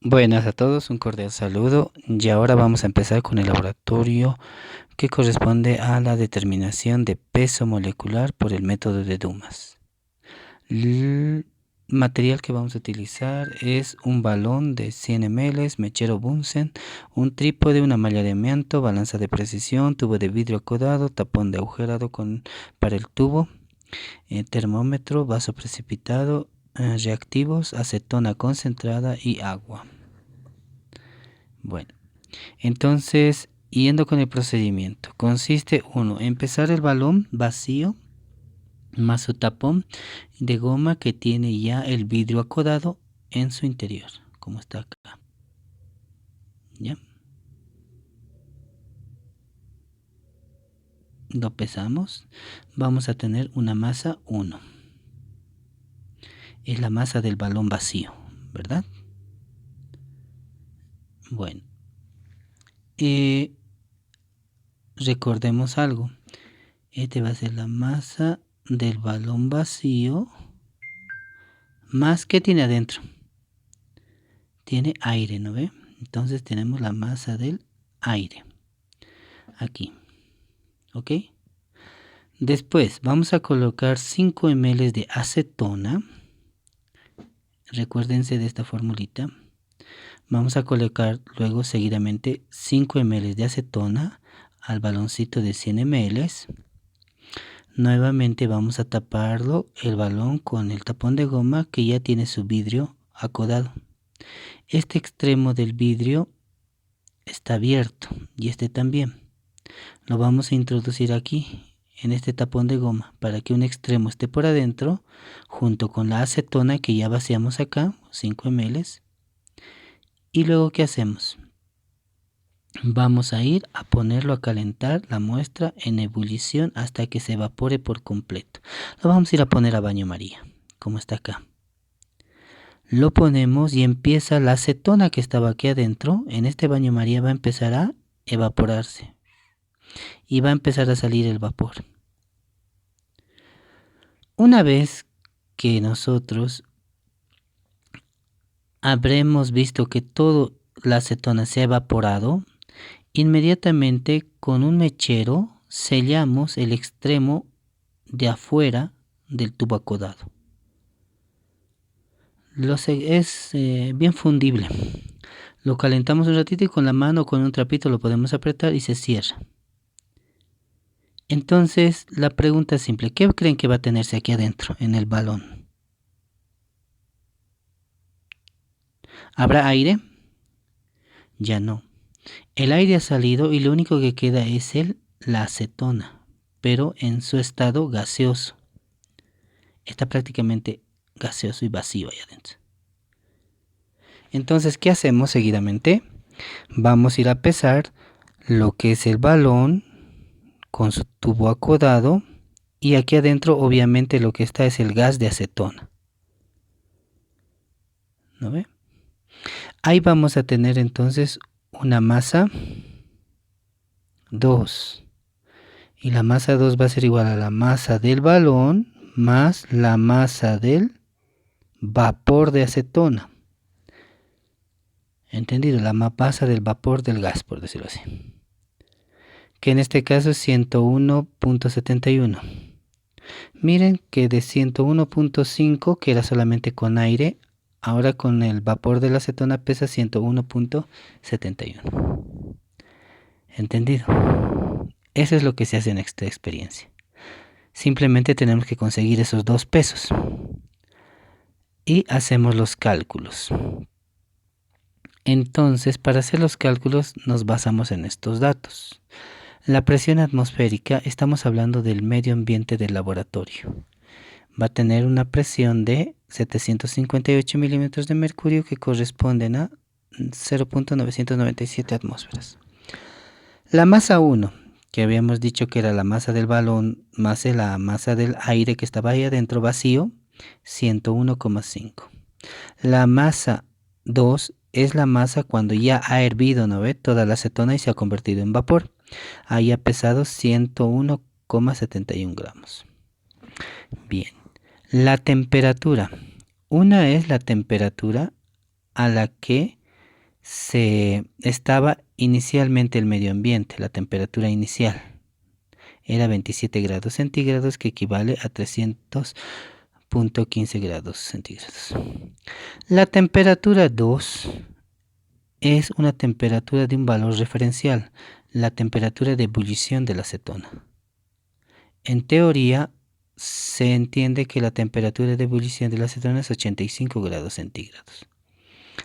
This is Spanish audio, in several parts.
Buenas a todos, un cordial saludo y ahora vamos a empezar con el laboratorio que corresponde a la determinación de peso molecular por el método de Dumas. El material que vamos a utilizar es un balón de 100 ml, mechero Bunsen, un trípode, una malla de amianto, balanza de precisión, tubo de vidrio acodado, tapón de agujerado para el tubo, termómetro, vaso precipitado, reactivos, acetona concentrada y agua. Bueno, entonces, yendo con el procedimiento, consiste empezar el balón vacío más su tapón de goma que tiene ya el vidrio acodado en su interior, como está acá. ¿Ya? Lo pesamos. Vamos a tener una masa 1. Es la masa del balón vacío, ¿verdad? Bueno, recordemos algo. Este va a ser la masa del balón vacío más que tiene adentro. Tiene aire, ¿no ve? Entonces tenemos la masa del aire aquí, ¿ok? Después vamos a colocar 5 ml de acetona. Recuérdense de esta formulita. Vamos a colocar luego seguidamente 5 ml de acetona al baloncito de 100 ml. Nuevamente vamos a taparlo el balón con el tapón de goma que ya tiene su vidrio acodado. Este extremo del vidrio está abierto y este también. Lo vamos a introducir aquí en este tapón de goma para que un extremo esté por adentro junto con la acetona que ya vaciamos acá, 5 ml. Y luego, ¿qué hacemos? Vamos a ir a ponerlo a calentar la muestra en ebullición hasta que se evapore por completo. Lo vamos a ir a poner a baño María, como está acá. Lo ponemos y empieza la acetona que estaba aquí adentro. En este baño María va a empezar a evaporarse y va a empezar a salir el vapor. Una vez que nosotros habremos visto que toda la acetona se ha evaporado, inmediatamente con un mechero sellamos el extremo de afuera del tubo acodado. Es bien fundible. Lo calentamos un ratito y con la mano o con un trapito lo podemos apretar y se cierra. Entonces la pregunta es simple, ¿qué creen que va a tenerse aquí adentro en el balón? ¿Habrá aire? Ya no. El aire ha salido y lo único que queda es la acetona, pero en su estado gaseoso. Está prácticamente gaseoso y vacío ahí adentro. Entonces, ¿qué hacemos seguidamente? Vamos a ir a pesar lo que es el balón con su tubo acodado y aquí adentro obviamente lo que está es el gas de acetona. ¿No ve? Ahí vamos a tener entonces una masa 2. Y la masa 2 va a ser igual a la masa del balón más la masa del vapor de acetona. ¿Entendido? La masa del vapor del gas, por decirlo así. Que en este caso es 101.71. Miren que de 101.5, que era solamente con aire, ahora con el vapor de la acetona pesa 101.71. ¿Entendido? Eso es lo que se hace en esta experiencia. Simplemente tenemos que conseguir esos dos pesos. Y hacemos los cálculos. Entonces, para hacer los cálculos nos basamos en estos datos. La presión atmosférica, estamos hablando del medio ambiente del laboratorio. Va a tener una presión de 758 milímetros de mercurio que corresponden a 0.997 atmósferas. La masa 1, que habíamos dicho que era la masa del balón más la masa del aire que estaba ahí adentro vacío, 101,5. La masa 2 es la masa cuando ya ha hervido, ¿no ve? Toda la acetona y se ha convertido en vapor. Ahí ha pesado 101,71 gramos. Bien. La temperatura. Una es la temperatura a la que estaba inicialmente el medio ambiente, la temperatura inicial era 27 grados centígrados, que equivale a 300.15 grados centígrados. La temperatura 2 es una temperatura de un valor referencial, la temperatura de ebullición de la acetona. En teoría, se entiende que la temperatura de ebullición de la acetona es 85 grados centígrados,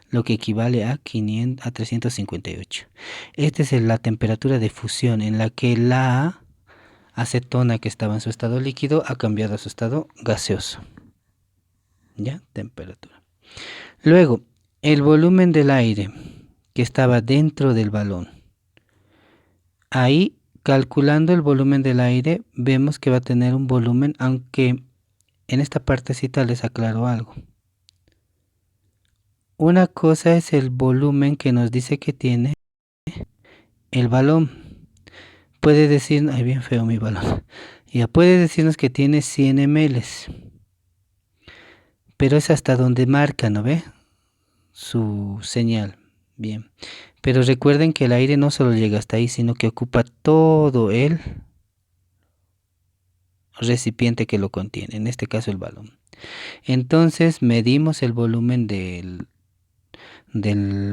lo que equivale a 358. Esta es la temperatura de fusión en la que la acetona, que estaba en su estado líquido, ha cambiado a su estado gaseoso. ¿Ya? Temperatura. Luego, el volumen del aire que estaba dentro del balón. Ahí, calculando el volumen del aire, vemos que va a tener un volumen, aunque en esta partecita les aclaro algo. Una cosa es el volumen que nos dice que tiene el balón. Puede decir, ay, bien feo mi balón. Ya puede decirnos que tiene 100 ml. Pero es hasta donde marca, ¿no ve? Su señal. Bien. Pero recuerden que el aire no solo llega hasta ahí, sino que ocupa todo el recipiente que lo contiene, en este caso el balón. Entonces medimos el volumen del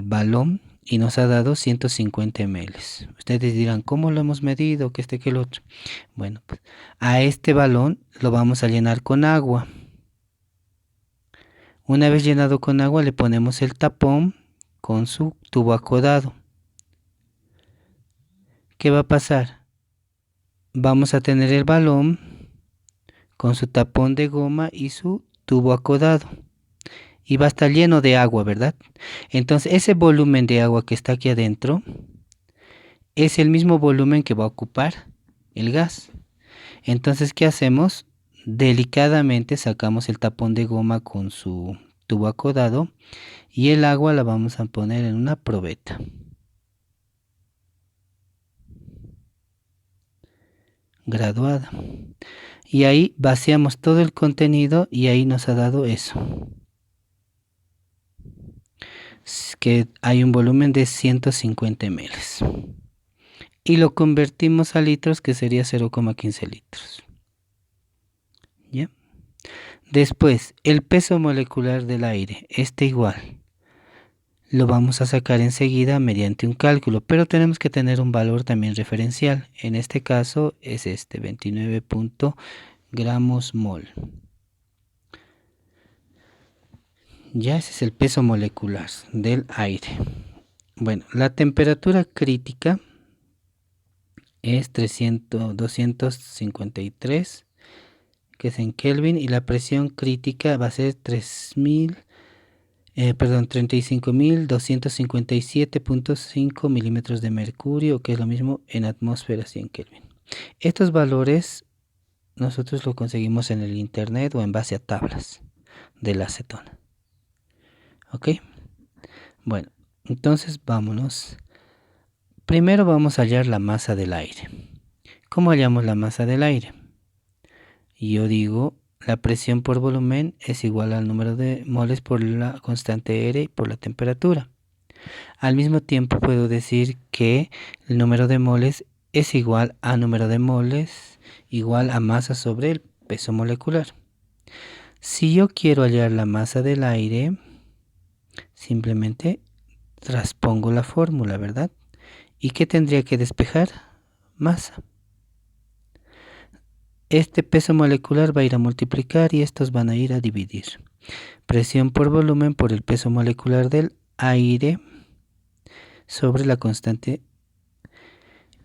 balón y nos ha dado 150 ml. Ustedes dirán, ¿cómo lo hemos medido? Que que el otro. Bueno, pues a este balón lo vamos a llenar con agua. Una vez llenado con agua, le ponemos el tapón con su tubo acodado. ¿Qué va a pasar? Vamos a tener el balón con su tapón de goma y su tubo acodado. Y va a estar lleno de agua, ¿verdad? Entonces, ese volumen de agua que está aquí adentro es el mismo volumen que va a ocupar el gas. Entonces, ¿qué hacemos? Delicadamente sacamos el tapón de goma con su tubo acodado y el agua la vamos a poner en una probeta. Graduada. Y ahí vaciamos todo el contenido y ahí nos ha dado eso. Que hay un volumen de 150 ml. Y lo convertimos a litros, que sería 0,15 litros. ¿Ya? Después, el peso molecular del aire, igual. Lo vamos a sacar enseguida mediante un cálculo, pero tenemos que tener un valor también referencial. En este caso es 29 gramos mol. Ya ese es el peso molecular del aire. Bueno, la temperatura crítica es 253, que es en Kelvin, y la presión crítica va a ser 35.257.5 milímetros de mercurio, que es lo mismo en atmósferas y en Kelvin. Estos valores nosotros lo conseguimos en el internet o en base a tablas de la acetona. ¿Ok? Bueno, entonces vámonos. Primero vamos a hallar la masa del aire. ¿Cómo hallamos la masa del aire? Yo digo, la presión por volumen es igual al número de moles por la constante R por la temperatura. Al mismo tiempo puedo decir que el número de moles es igual a número de moles igual a masa sobre el peso molecular. Si yo quiero hallar la masa del aire, simplemente transpongo la fórmula, ¿verdad? ¿Y qué tendría que despejar? Masa. Este peso molecular va a ir a multiplicar y estos van a ir a dividir. Presión por volumen por el peso molecular del aire sobre la constante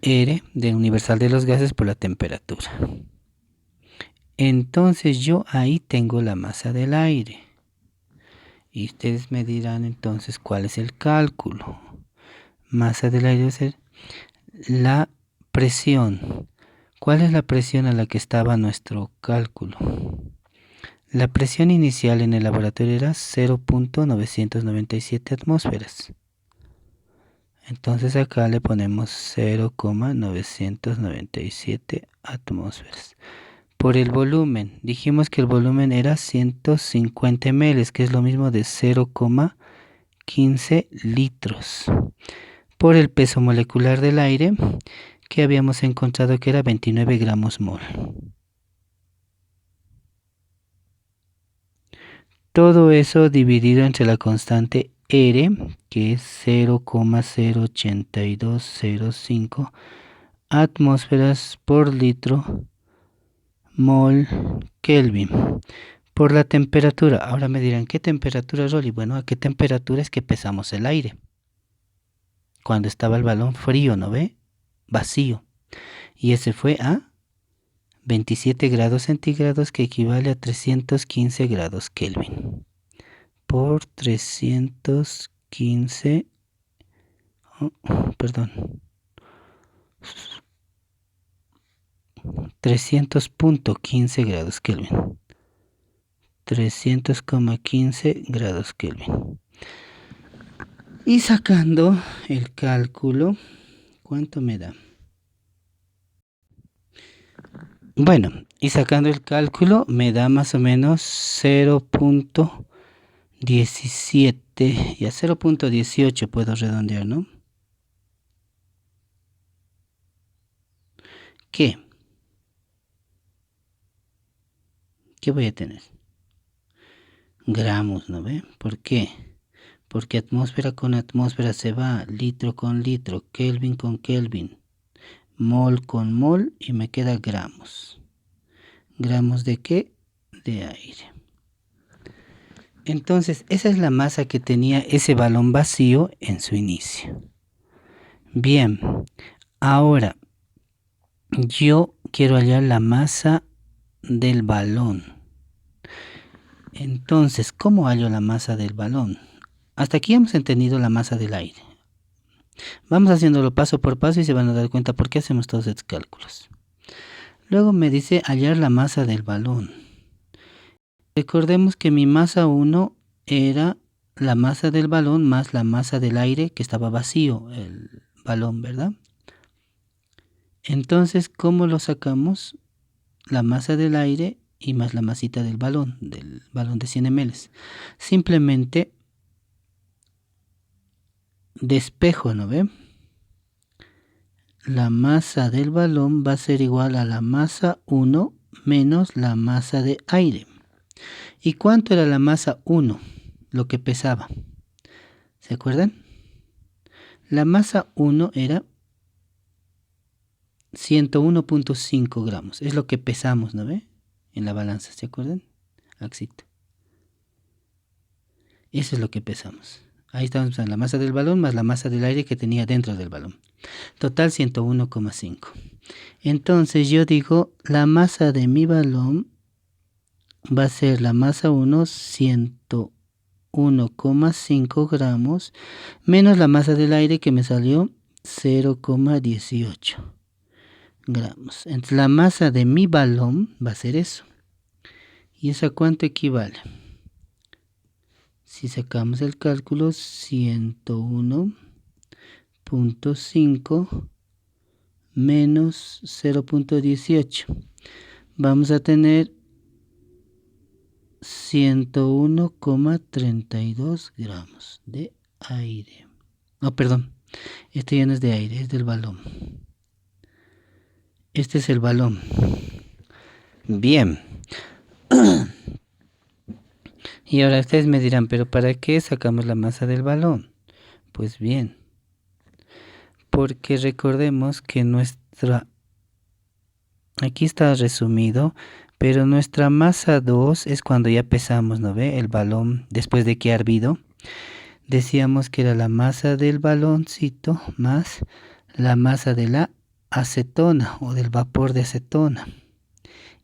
R de universal de los gases por la temperatura. Entonces yo ahí tengo la masa del aire. Y ustedes me dirán entonces cuál es el cálculo. Masa del aire va a ser la presión. ¿Cuál es la presión a la que estaba nuestro cálculo? La presión inicial en el laboratorio era 0.997 atmósferas. Entonces acá le ponemos 0,997 atmósferas. Por el volumen, dijimos que el volumen era 150 ml, que es lo mismo de 0,15 15 litros por el peso molecular del aire, que habíamos encontrado que era 29 gramos mol. Todo eso dividido entre la constante R, que es 0,08205 atmósferas por litro mol Kelvin. Por la temperatura. Ahora me dirán, ¿qué temperatura, Rolly? Bueno, ¿a qué temperatura es que pesamos el aire? Cuando estaba el balón frío, ¿no ve? Vacío. Y ese fue a 27 grados centígrados, que equivale a 315 grados Kelvin. Por 315... perdón. 300.15 grados Kelvin. 300,15 grados Kelvin. Y sacando el cálculo, ¿cuánto me da? Bueno, y sacando el cálculo me da más o menos 0.17, ya 0.18 puedo redondear, ¿no? ¿Qué? ¿Qué voy a tener? Gramos, ¿no ve? ¿Por qué? Porque atmósfera con atmósfera se va, litro con litro, Kelvin con Kelvin, mol con mol, y me queda gramos. ¿Gramos de qué? De aire. Entonces, esa es la masa que tenía ese balón vacío en su inicio. Bien, ahora yo quiero hallar la masa del balón. Entonces, ¿cómo hallo la masa del balón? Hasta aquí hemos entendido la masa del aire. Vamos haciéndolo paso por paso y se van a dar cuenta por qué hacemos todos estos cálculos. Luego me dice hallar la masa del balón. Recordemos que mi masa 1 era la masa del balón más la masa del aire, que estaba vacío el balón, ¿verdad? Entonces, ¿cómo lo sacamos? La masa del aire y más la masita del balón de 100 ml. Simplemente despejo, ¿no ve? La masa del balón va a ser igual a la masa 1 menos la masa de aire. ¿Y cuánto era la masa 1? Lo que pesaba. ¿Se acuerdan? La masa 1 era 101.5 gramos. Es lo que pesamos, ¿no ve? En la balanza, ¿se acuerdan? Axito. Eso es lo que pesamos. Ahí estamos usando la masa del balón más la masa del aire que tenía dentro del balón. Total 101,5. Entonces yo digo, la masa de mi balón va a ser la masa 1, 101,5 gramos, menos la masa del aire que me salió 0,18 gramos. Entonces la masa de mi balón va a ser eso. ¿Y eso a cuánto equivale? Si sacamos el cálculo, 101.5 menos 0.18. Vamos a tener 101,32 gramos de aire. No, perdón. Este ya no es de aire, es del balón. Este es el balón. Bien. Y ahora ustedes me dirán, ¿pero para qué sacamos la masa del balón? Pues bien, porque recordemos que aquí está resumido, pero nuestra masa 2 es cuando ya pesamos, ¿no ve? El balón después de que ha hervido. Decíamos que era la masa del baloncito más la masa de la acetona o del vapor de acetona.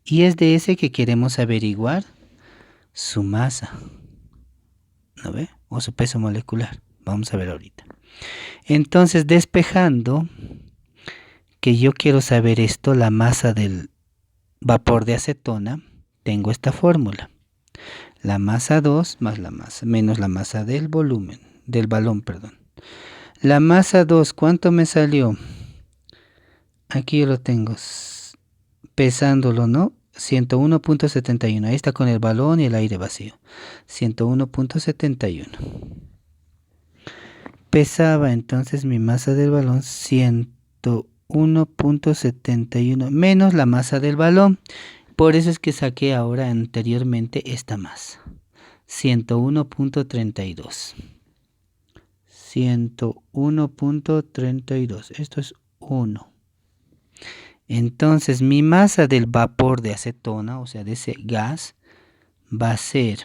Y es de ese que queremos averiguar su masa, ¿no ve? O su peso molecular. Vamos a ver ahorita. Entonces, despejando, que yo quiero saber esto, la masa del vapor de acetona, tengo esta fórmula. La masa 2 más la masa, menos la masa del volumen, del balón, perdón. La masa 2, ¿cuánto me salió? Aquí yo lo tengo, pesándolo, ¿no? 101.71, ahí está con el balón y el aire vacío. 101.71. pesaba entonces mi masa del balón 101.71 menos la masa del balón. Por eso es que saqué ahora anteriormente esta masa. 101.32. 101.32. Esto es 1. Entonces mi masa del vapor de acetona, o sea de ese gas, va a ser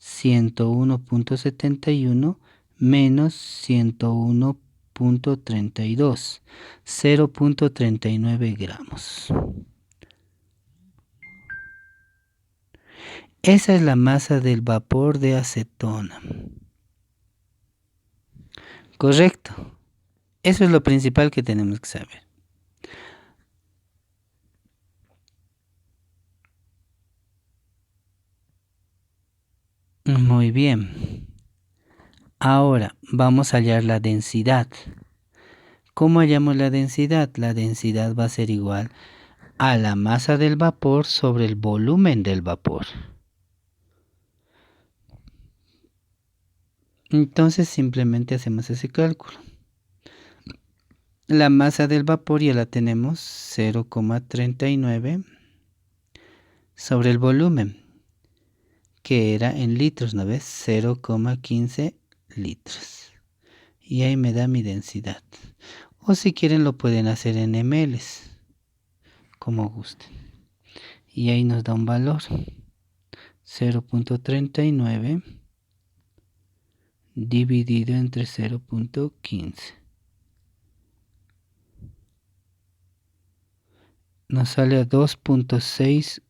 101.71 menos 101.32, 0.39 gramos. Esa es la masa del vapor de acetona. Correcto. Eso es lo principal que tenemos que saber. Muy bien. Ahora vamos a hallar la densidad. ¿Cómo hallamos la densidad? La densidad va a ser igual a la masa del vapor sobre el volumen del vapor. Entonces simplemente hacemos ese cálculo. La masa del vapor ya la tenemos, 0,39 sobre el volumen, que era en litros, ¿no ves? 0,15 litros. Y ahí me da mi densidad. O si quieren lo pueden hacer en ml, como gusten. Y ahí nos da un valor, 0,39 dividido entre 0,15. Nos sale a 2,6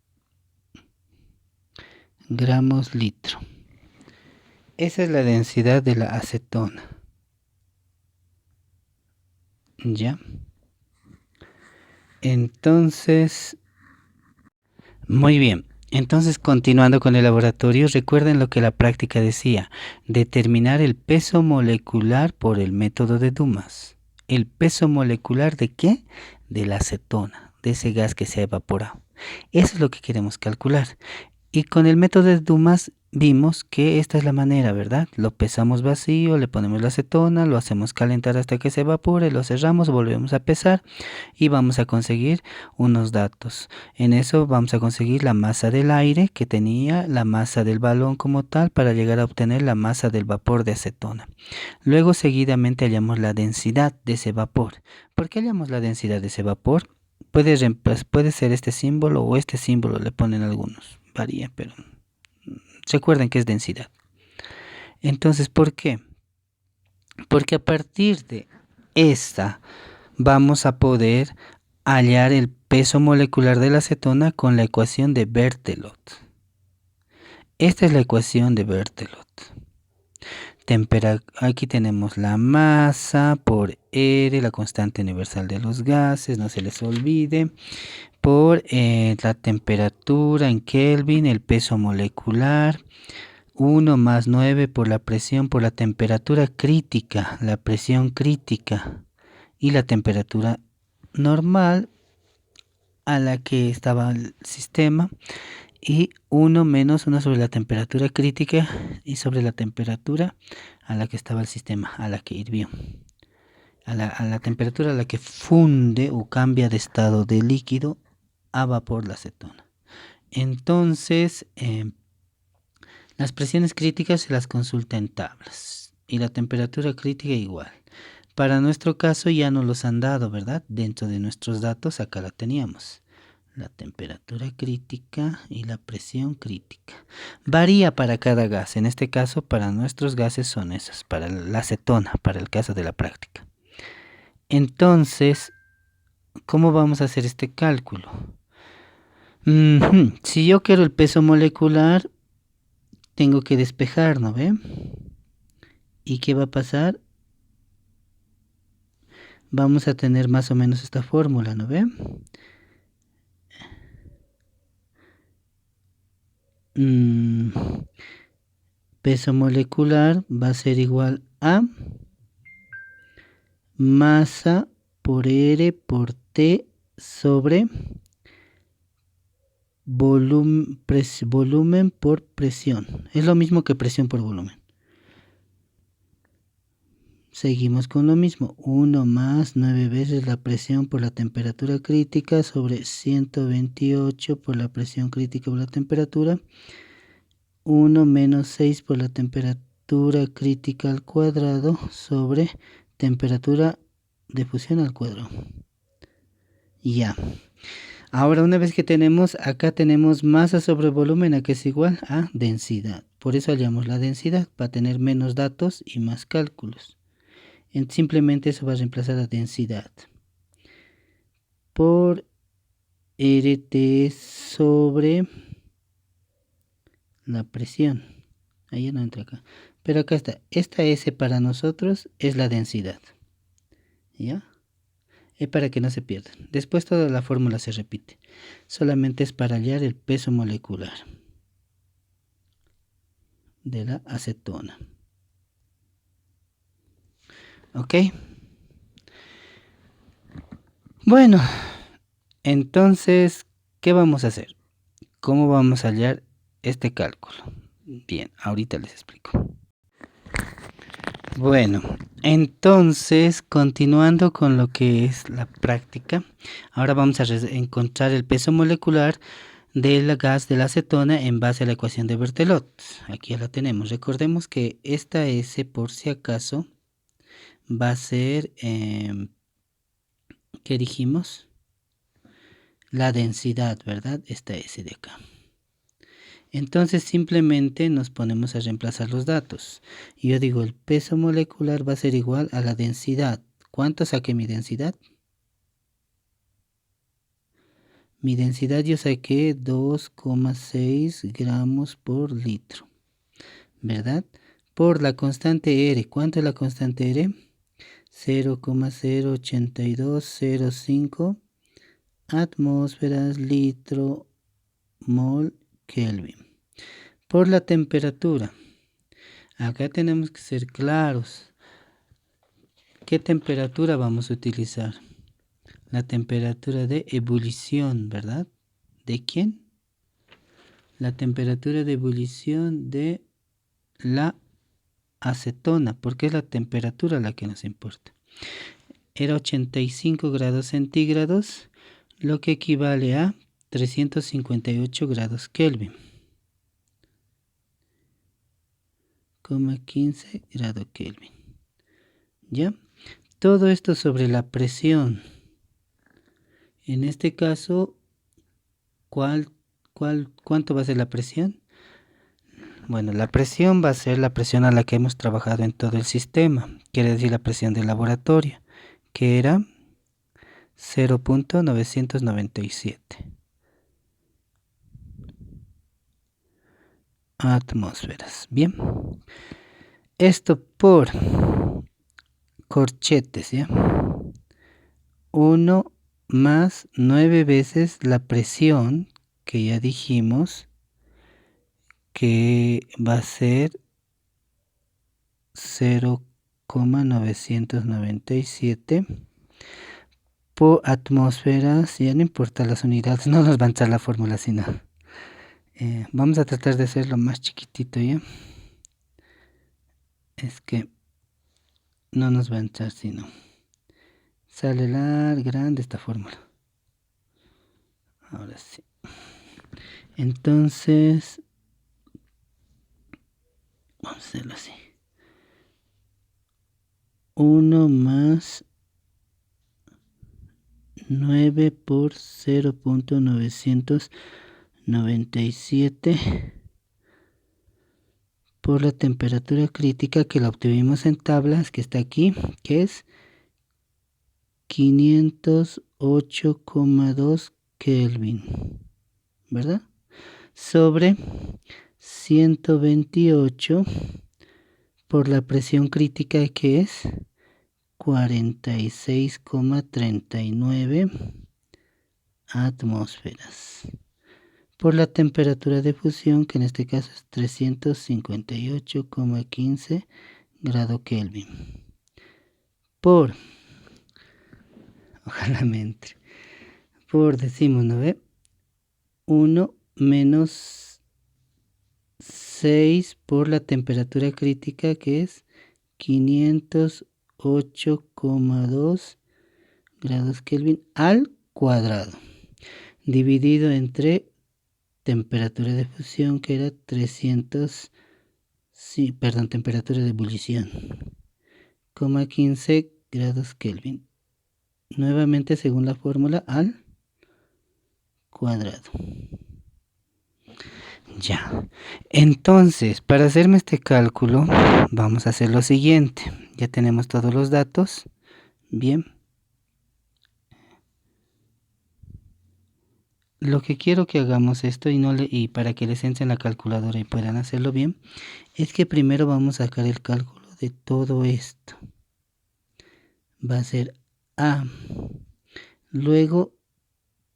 gramos litro. Esa es la densidad de la acetona. ¿Ya? Entonces, muy bien. Entonces, continuando con el laboratorio, recuerden lo que la práctica decía: determinar el peso molecular por el método de Dumas. ¿El peso molecular de qué? De la acetona, de ese gas que se ha evaporado. Eso es lo que queremos calcular. Y con el método de Dumas vimos que esta es la manera, ¿verdad? Lo pesamos vacío, le ponemos la acetona, lo hacemos calentar hasta que se evapore, lo cerramos, volvemos a pesar y vamos a conseguir unos datos. En eso vamos a conseguir la masa del aire que tenía, la masa del balón como tal, para llegar a obtener la masa del vapor de acetona. Luego seguidamente hallamos la densidad de ese vapor. ¿Por qué hallamos la densidad de ese vapor? Puede ser este símbolo o este símbolo, le ponen algunos. Varía, pero recuerden que es densidad. Entonces, ¿por qué? Porque a partir de esta vamos a poder hallar el peso molecular de la acetona con la ecuación de Berthelot. Esta es la ecuación de Berthelot. Aquí tenemos la masa por R, la constante universal de los gases, no se les olvide, por la temperatura en Kelvin, el peso molecular, 1 más 9 por la presión, por la temperatura crítica, la presión crítica y la temperatura normal a la que estaba el sistema, y 1 menos 1 sobre la temperatura crítica y sobre la temperatura a la que estaba el sistema, a la que hirvió, a la temperatura a la que funde o cambia de estado de líquido a vapor la acetona. Entonces, las presiones críticas se las consulta en tablas y la temperatura crítica igual. Para nuestro caso ya nos los han dado, ¿verdad? Dentro de nuestros datos acá la teníamos. La temperatura crítica y la presión crítica. Varía para cada gas. En este caso, para nuestros gases son esas. Para la acetona, para el caso de la práctica. Entonces, ¿cómo vamos a hacer este cálculo? Si yo quiero el peso molecular, tengo que despejar, ¿no ve? ¿Y qué va a pasar? Vamos a tener más o menos esta fórmula, ¿no ve? Peso molecular va a ser igual a masa por R por T sobre volumen por presión. Es lo mismo que presión por volumen. Seguimos con lo mismo, 1 más 9 veces la presión por la temperatura crítica sobre 128 por la presión crítica por la temperatura, 1 menos 6 por la temperatura crítica al cuadrado sobre temperatura de fusión al cuadrado. Ya. Ahora, una vez que tenemos, acá tenemos masa sobre volumen, que es igual a densidad. Por eso hallamos la densidad, para tener menos datos y más cálculos. Simplemente eso va a reemplazar la densidad por RT sobre la presión. Ahí no entra acá. Pero acá está. Esta S para nosotros es la densidad. ¿Ya? Es para que no se pierdan. Después toda la fórmula se repite. Solamente es para hallar el peso molecular de la acetona. ¿Ok? Bueno, entonces, ¿qué vamos a hacer? ¿Cómo vamos a hallar este cálculo? Bien, ahorita les explico. Bueno, entonces, continuando con lo que es la práctica, ahora vamos a encontrar el peso molecular del gas de la acetona en base a la ecuación de Berthelot. Aquí ya la tenemos. Recordemos que esta S, por si acaso, va a ser, ¿qué dijimos? La densidad, ¿verdad? Esta S de acá. Entonces simplemente nos ponemos a reemplazar los datos. Y yo digo, el peso molecular va a ser igual a la densidad. ¿Cuánto saqué mi densidad? Mi densidad yo saqué 2,6 gramos por litro, ¿verdad? Por la constante R. ¿Cuánto es la constante R? 0,08205 atmósferas litro mol Kelvin. Por la temperatura. Acá tenemos que ser claros. ¿Qué temperatura vamos a utilizar? La temperatura de ebullición, ¿verdad? ¿De quién? La temperatura de ebullición de la acetona, porque es la temperatura la que nos importa. Era 85 grados centígrados, lo que equivale a 358 grados Kelvin. 15 grados Kelvin. ¿Ya? Todo esto sobre la presión. En este caso, ¿cuánto va a ser la presión? Bueno, la presión va a ser la presión a la que hemos trabajado en todo el sistema. Quiere decir la presión de laboratorio, que era 0,997 atmósferas. Bien. Esto por corchetes, ¿ya? 1 más 9 veces la presión que ya dijimos que va a ser 0,997 por atmósferas. Ya no importa las unidades, no nos va a entrar la fórmula sino. Vamos a tratar de hacerlo más chiquitito, ¿ya? Es que no nos va a entrar sino. Sale grande esta fórmula. Ahora sí. Entonces, vamos a hacerlo así. 1 más 9 por 0,997 por la temperatura crítica que la obtuvimos en tablas, que está aquí, que es 508,2 Kelvin, ¿verdad? Sobre 128 por la presión crítica, que es 46,39 atmósferas. Por la temperatura de fusión, que en este caso es 358,15 grados Kelvin. Por, ojalá me entre, por, decimos, ¿no ve? 1 menos 6 por la temperatura crítica, que es 508,2 8,2 grados Kelvin al cuadrado, dividido entre temperatura de fusión, que era 300, temperatura de ebullición, 15 grados Kelvin. Nuevamente según la fórmula al cuadrado. Ya, entonces para hacerme este cálculo vamos a hacer lo siguiente. Ya tenemos todos los datos. Bien. Lo que quiero que hagamos esto y para que les entre en la calculadora y puedan hacerlo bien, es que primero vamos a sacar el cálculo de todo esto. Va a ser A. Luego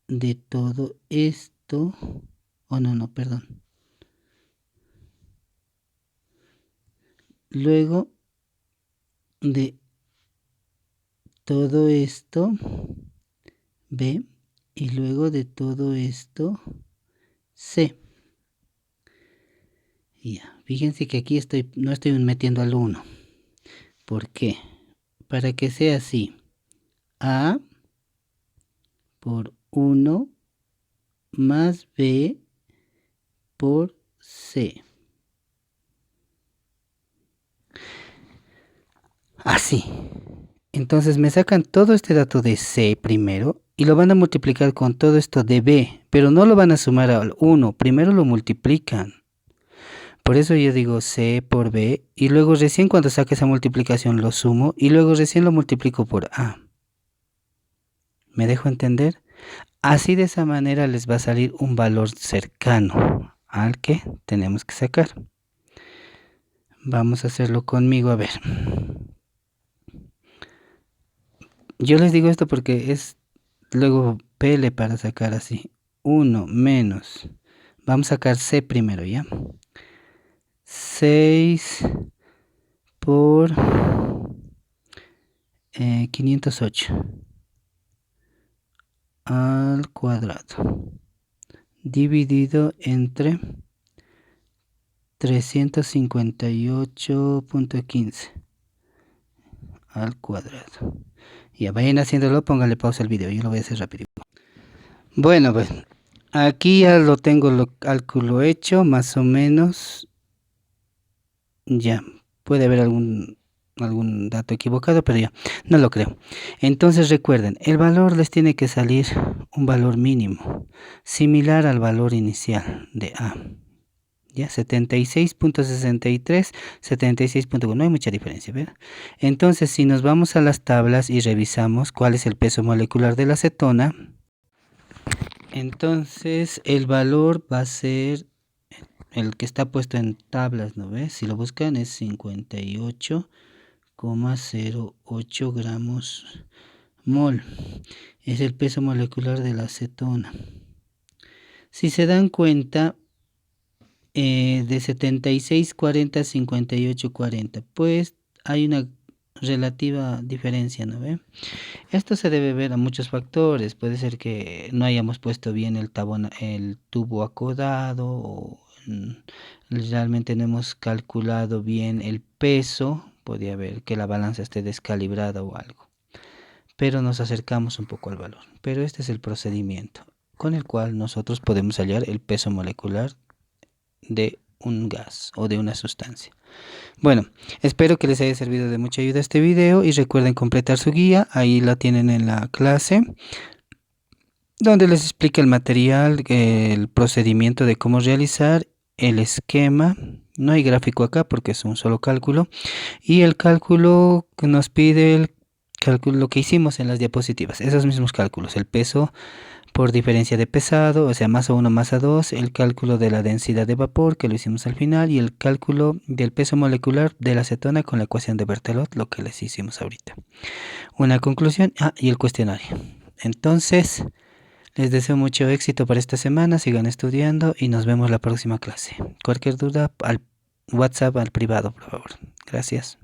de todo esto, perdón. Luego de todo esto, B. Y luego de todo esto, C. Ya, fíjense que aquí no estoy metiendo al 1. ¿Por qué? Para que sea así. A por 1 más B por C. Así. Entonces me sacan todo este dato de C primero y lo van a multiplicar con todo esto de B, pero no lo van a sumar al 1, primero lo multiplican. Por eso yo digo C por B y luego recién cuando saque esa multiplicación lo sumo y luego recién lo multiplico por A. ¿Me dejo entender? Así de esa manera les va a salir un valor cercano al que tenemos que sacar. Vamos a hacerlo conmigo, a ver. Yo les digo esto porque es luego pele para sacar así. 1 menos. Vamos a sacar C primero, ¿ya? 6 por 508 al cuadrado, dividido entre 358.15 al cuadrado. Ya vayan haciéndolo, pónganle pausa al video, yo lo voy a hacer rápido. Bueno, pues aquí ya lo tengo el cálculo hecho, más o menos. Ya, puede haber algún dato equivocado, pero ya, no lo creo. Entonces recuerden, el valor les tiene que salir un valor mínimo, similar al valor inicial de A. Ya, 76.63, 76.1, no hay mucha diferencia, ¿verdad? Entonces, si nos vamos a las tablas y revisamos cuál es el peso molecular de la acetona, entonces el valor va a ser el que está puesto en tablas, ¿no ves? Si lo buscan es 58,08 gramos mol. Es el peso molecular de la acetona. Si se dan cuenta, de 76, 40, 58, 40, pues hay una relativa diferencia, ¿no ve? Esto se debe ver a muchos factores. Puede ser que no hayamos puesto bien el tubo acodado o realmente no hemos calculado bien el peso. Podría haber que la balanza esté descalibrada o algo, pero nos acercamos un poco al valor. Pero este es el procedimiento con el cual nosotros podemos hallar el peso molecular de un gas o de una sustancia. Bueno, espero que les haya servido de mucha ayuda este video y recuerden completar su guía, ahí la tienen en la clase, donde les explica el material, el procedimiento de cómo realizar, el esquema, no hay gráfico acá porque es un solo cálculo, y el cálculo que nos pide el cálculo, lo que hicimos en las diapositivas, esos mismos cálculos, el peso por diferencia de pesado, o sea, masa 1, masa 2, el cálculo de la densidad de vapor, que lo hicimos al final, y el cálculo del peso molecular de la acetona con la ecuación de Berthelot, lo que les hicimos ahorita. Una conclusión, y el cuestionario. Entonces, les deseo mucho éxito para esta semana, sigan estudiando y nos vemos la próxima clase. Cualquier duda, al WhatsApp, al privado, por favor. Gracias.